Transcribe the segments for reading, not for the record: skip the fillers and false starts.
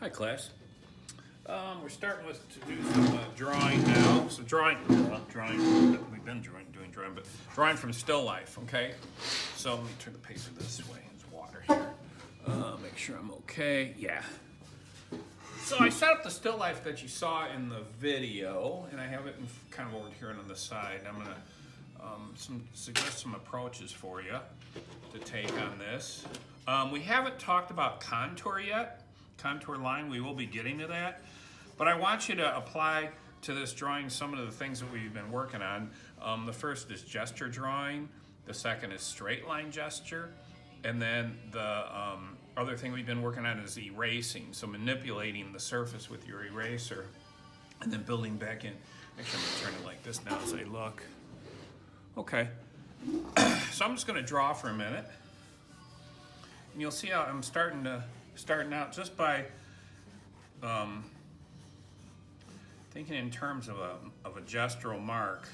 Hi, class. We're starting to do some drawing now. Some drawing. We've been doing drawing, but drawing from still life. Okay. So let me turn the paper this way. There's water here. Make sure I'm okay. Yeah. So I set up the still life that you saw in the video, and I have it in kind of over here on the side. I'm gonna suggest some approaches for you to take on this. We haven't talked about contour yet. Contour line, we will be getting to that. But I want you to apply to this drawing some of the things that we've been working on. The first is gesture drawing. The second is straight line gesture. And then the other thing we've been working on is erasing. So manipulating the surface with your eraser and then building back in. Actually, I'm gonna turn it like this now as I look. Okay. So I'm just gonna draw for a minute. And you'll see how I'm starting out just by thinking in terms of a gestural mark.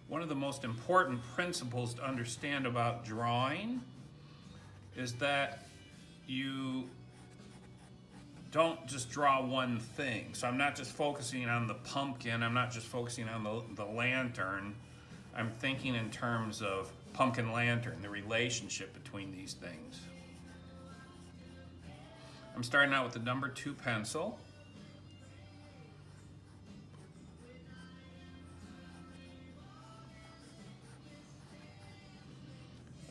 One of the most important principles to understand about drawing is that you don't just draw one thing. So I'm not just focusing on the pumpkin, I'm not just focusing on the lantern. I'm thinking in terms of pumpkin lantern, the relationship between these things. I'm starting out with the number 2 pencil.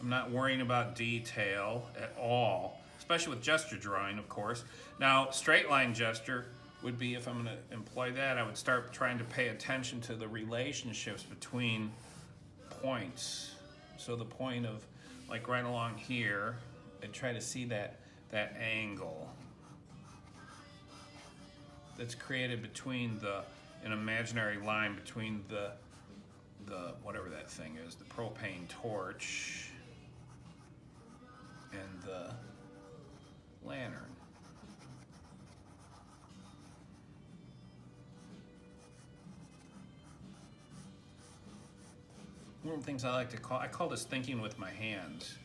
I'm not worrying about detail at all, especially with gesture drawing, of course. Now, straight line gesture would be, if I'm going to employ that, I would start trying to pay attention to the relationships between points. So the point of, like right along here, I try to see that angle that's created between an imaginary line between the whatever that thing is, the propane torch and the lantern. One of the things I call this thinking with my hands.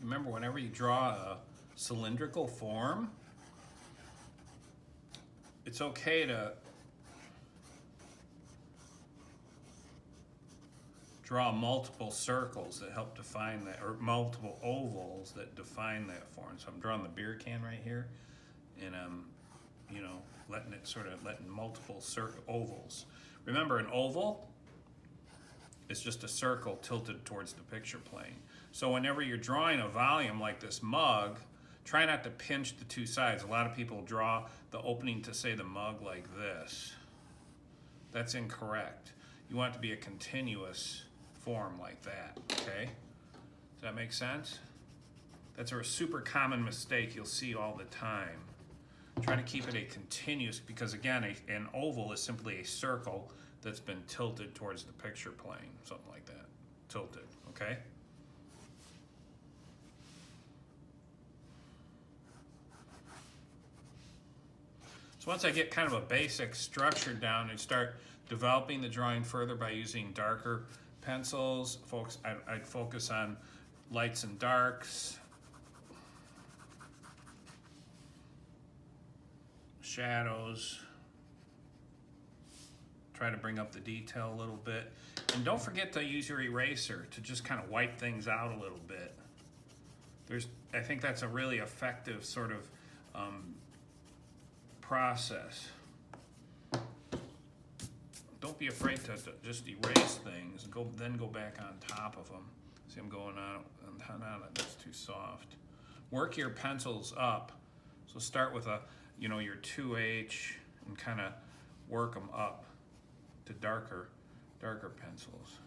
Remember, whenever you draw a cylindrical form, it's okay to draw multiple circles that help define that, or multiple ovals that define that form. So I'm drawing the beer can right here, and I'm, letting multiple ovals. Remember, an oval is just a circle tilted towards the picture plane. So whenever you're drawing a volume like this mug, try not to pinch the two sides. A lot of people draw the opening to, say, the mug like this. That's incorrect. You want it to be a continuous form like that, okay? Does that make sense? That's a super common mistake you'll see all the time. Try to keep it a continuous, because again, an oval is simply a circle that's been tilted towards the picture plane, something like that. Tilted, okay? So once I get kind of a basic structure down and start developing the drawing further by using darker pencils, I'd focus on lights and darks, shadows, try to bring up the detail a little bit. And don't forget to use your eraser to just kind of wipe things out a little bit. I think that's a really effective sort of process. Don't be afraid to just erase things and then go back on top of them. See, I'm going on, that's too soft. work your pencils up. So start with your 2H and kind of work them up to darker pencils.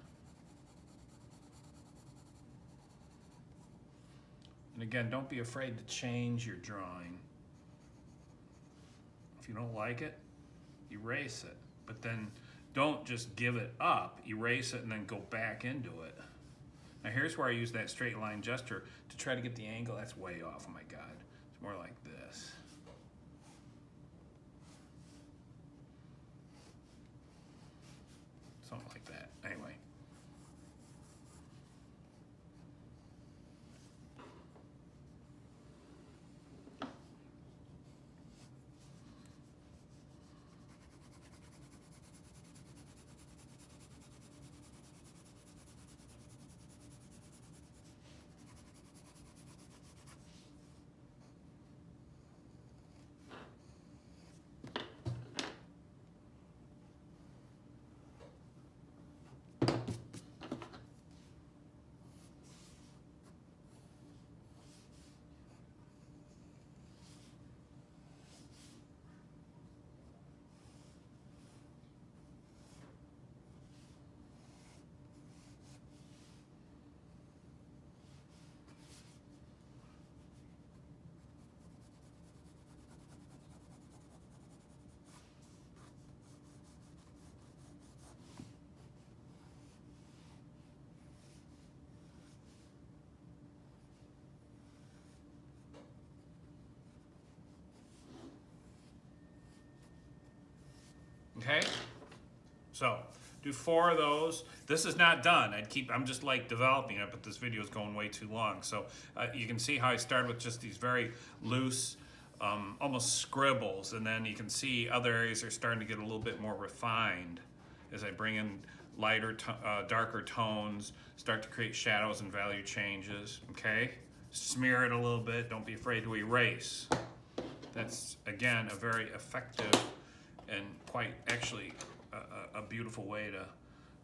And again, don't be afraid to change your drawing. If you don't like it, erase it. But then don't just give it up, erase it, and then go back into it. Now here's where I use that straight line gesture to try to get the angle. That's way off, oh my God. It's more like this. Something like that, anyway. Okay, so do 4 of those. This is not done. I'm just like developing it, but this video is going way too long. So you can see how I started with just these very loose, almost scribbles, and then you can see other areas are starting to get a little bit more refined as I bring in lighter, darker tones, start to create shadows and value changes. Okay, smear it a little bit. Don't be afraid to erase. That's again a very effective and quite actually a beautiful way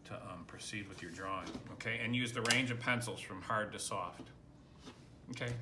to proceed with your drawing. Okay, and use the range of pencils from hard to soft. Okay.